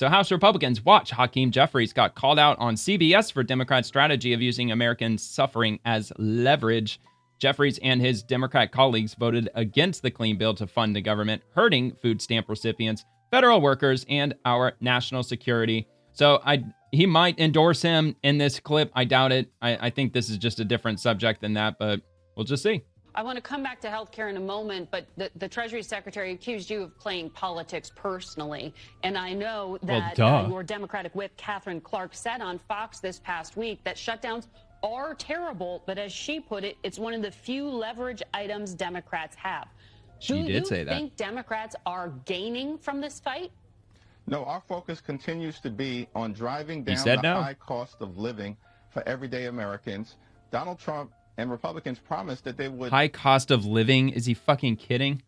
So House Republicans, watch. Hakeem Jeffries got called out on CBS for Democrats' strategy of using American suffering as leverage. Jeffries and his Democrat colleagues voted against the clean bill to fund the government, hurting food stamp recipients, federal workers, and our national security. So he might endorse him in this clip. I doubt it. I think this is just a different subject than that, but we'll just see. I want to come back to healthcare in a moment, but the Treasury Secretary accused you of playing politics personally. And I know that your Democratic whip, Catherine Clark, said on Fox this past week that shutdowns are terrible, but as she put it, it's one of the few leverage items Democrats have. She did say that. Do you think Democrats are gaining from this fight? No, our focus continues to be on driving down the high cost of living for everyday Americans. Donald Trump and Republicans promised that they would... High cost of living? Is he fucking kidding?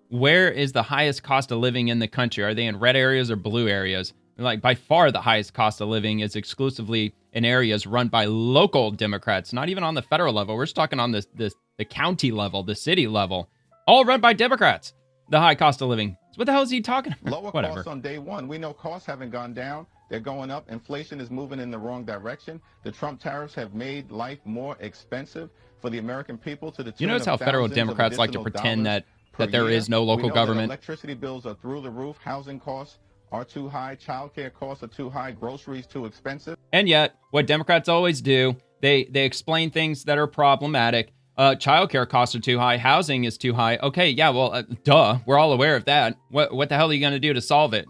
Where is the highest cost of living in the country? Are they in red areas or blue areas? Like, by far, the highest cost of living is exclusively in areas run by local Democrats, not even on the federal level. We're just talking on the county level, the city level. All run by Democrats, the high cost of living. So what the hell is he talking about? Lower costs on day one. We know costs haven't gone down. They're going up. Inflation is moving in the wrong direction. The Trump tariffs have made life more expensive for the American people to the tune You notice how federal Democrats like to pretend that there is no local government? Electricity bills are through the roof. Housing costs are too high. Childcare costs are too high. Groceries too expensive. And yet, what Democrats always do, they explain things that are problematic. Childcare costs are too high. Housing is too high. Okay, yeah, well, duh. We're all aware of that. What the hell are you going to do to solve it?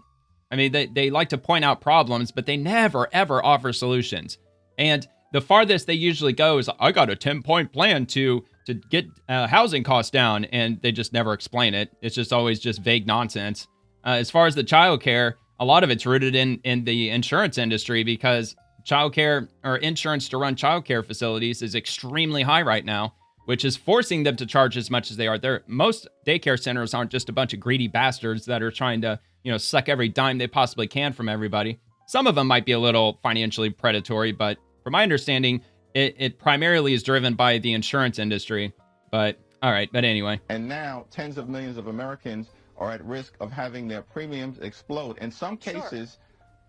I mean, they like to point out problems, but they never, ever offer solutions. And the farthest they usually go is, I got a 10-point plan to get housing costs down, and they just never explain it. It's just always just vague nonsense. As far as the childcare, a lot of it's rooted in the insurance industry because childcare or insurance to run childcare facilities is extremely high right now, which is forcing them to charge as much as they are. Most daycare centers aren't just a bunch of greedy bastards that are trying to, suck every dime they possibly can from everybody. Some of them might be a little financially predatory, but from my understanding, it primarily is driven by the insurance industry. But all right, but anyway. And now tens of millions of Americans are at risk of having their premiums explode. In some cases,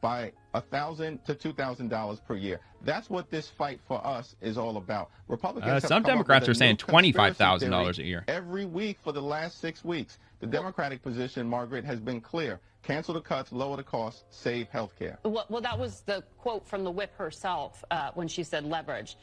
by $1,000 to $2,000 per year. That's what this fight for us is all about. Republicans some Democrats are saying $25,000 a year. Every week for the last 6 weeks. The Democratic position, Margaret, has been clear. Cancel the cuts, lower the costs, save health care. Well, that was the quote from the whip herself when she said leverage.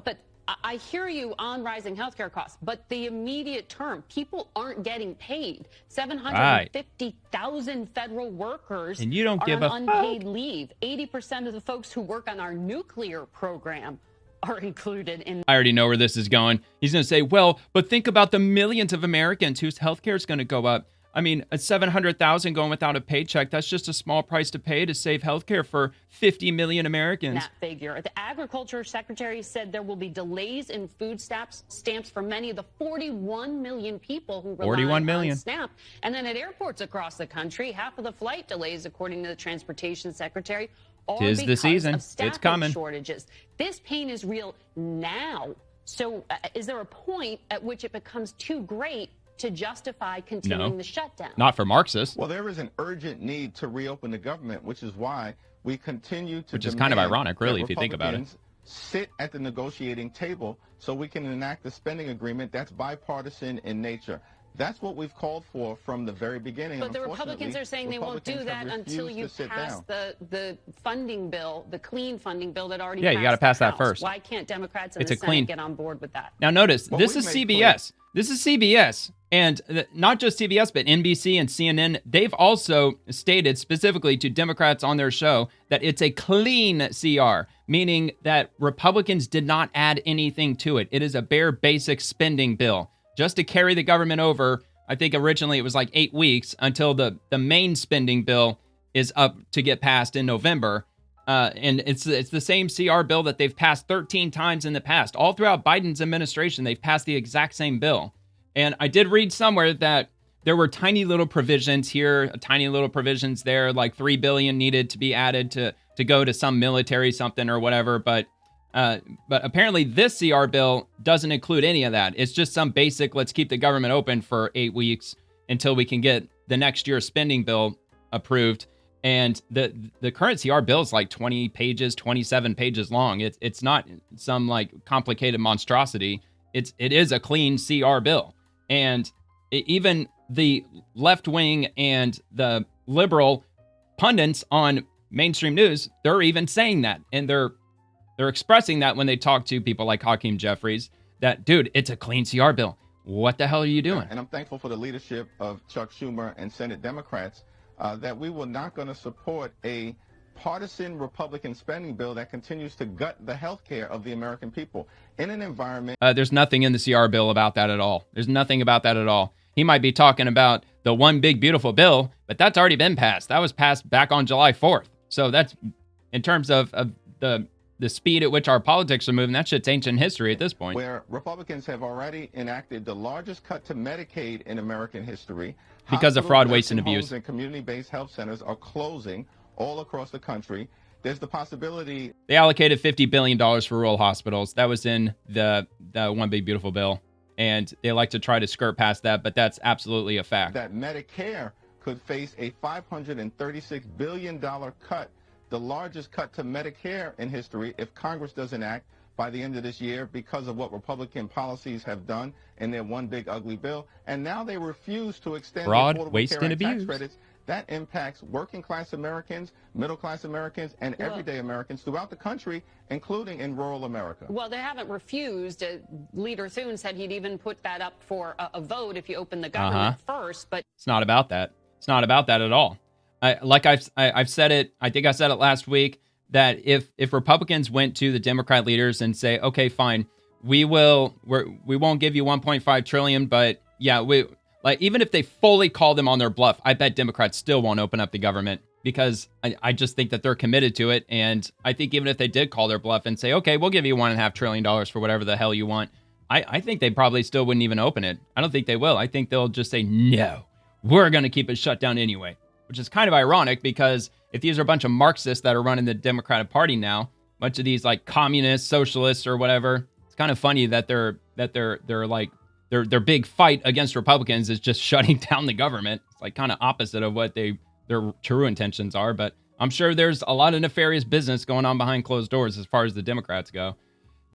But I hear you on rising healthcare costs, but the immediate term, people aren't getting paid. 750,000 federal workers and you don't are give on unpaid leave. 80% of the folks who work on our nuclear program are included in. I already know where this is going. He's going to say, well, but think about the millions of Americans whose healthcare is going to go up. I mean, at 700,000 going without a paycheck, that's just a small price to pay to save healthcare for 50 million Americans. That figure. The Agriculture Secretary said there will be delays in food stamps for many of the 41 million people who rely on SNAP. And then at airports across the country, half of the flight delays, according to the Transportation Secretary, are because the season. Of staffing it's coming. Shortages. This pain is real now. So is there a point at which it becomes too great to justify continuing the shutdown? Not for Marxists. Well, there is an urgent need to reopen the government, which is why we continue to. Which is kind of ironic, really, if you think about it. Sit at the negotiating table so we can enact a spending agreement that's bipartisan in nature. That's what we've called for from the very beginning. But the Republicans are saying they won't do that until you pass the funding bill, the clean funding bill that already passed. Yeah, you got to pass that first. Why can't Democrats in the Senate get on board with that? Now notice, this is CBS. This is CBS. And not just CBS, but NBC and CNN, they've also stated specifically to Democrats on their show that it's a clean CR, meaning that Republicans did not add anything to it. It is a bare basic spending bill just to carry the government over. I think originally it was like 8 weeks until the main spending bill is up to get passed in November. And it's the same CR bill that they've passed 13 times in the past. All throughout Biden's administration, they've passed the exact same bill. And I did read somewhere that there were tiny little provisions here, tiny little provisions there, like $3 billion needed to be added to go to some military something or whatever. But apparently this CR bill doesn't include any of that. It's just some basic, let's keep the government open for 8 weeks until we can get the next year's spending bill approved. And the current CR bill is like 20 pages, 27 pages long. It's not some like complicated monstrosity. It is a clean CR bill. And even the left wing and the liberal pundits on mainstream news, they're even saying that. And they're expressing that when they talk to people like Hakeem Jeffries, that, dude, it's a clean CR bill. What the hell are you doing? And I'm thankful for the leadership of Chuck Schumer and Senate Democrats that we were not going to support a partisan Republican spending bill that continues to gut the health care of the American people in an environment. There's nothing in the CR bill about that at all. There's nothing about that at all. He might be talking about the one big beautiful bill, but that's already been passed. That was passed back on July 4th. So that's, in terms of the speed at which our politics are moving, that shit's ancient history at this point. Where Republicans have already enacted the largest cut to Medicaid in American history. Because of fraud, waste, and abuse. And community-based health centers are closing all across the country. There's the possibility. They allocated $50 billion for rural hospitals. That was in the one big beautiful bill. And they like to try to skirt past that, but that's absolutely a fact. That Medicare could face a $536 billion cut, the largest cut to Medicare in history, if Congress doesn't act by the end of this year because of what Republican policies have done in their one big ugly bill. And now they refuse to extend fraud, affordable waste, care and and tax abuse. credits. That impacts working class Americans, middle class Americans, and everyday Americans throughout the country, including in rural America. Well, they haven't refused. Leader Thune said he'd even put that up for a vote if you open the government first. But it's not about that. It's not about that at all. I've said it. I think I said it last week that if Republicans went to the Democrat leaders and say, okay, fine, we won't give you 1.5 trillion, but yeah, even if they fully call them on their bluff, I bet Democrats still won't open up the government, because I just think that they're committed to it. And I think even if they did call their bluff and say, okay, we'll give you $1.5 trillion for whatever the hell you want, I think they probably still wouldn't even open it. I don't think they will. I think they'll just say, no, we're going to keep it shut down anyway, which is kind of ironic, because if these are a bunch of Marxists that are running the Democratic Party now, a bunch of these like communists, socialists, or whatever, it's kind of funny that their big fight against Republicans is just shutting down the government. It's like kind of opposite of what their true intentions are. But I'm sure there's a lot of nefarious business going on behind closed doors as far as the Democrats go.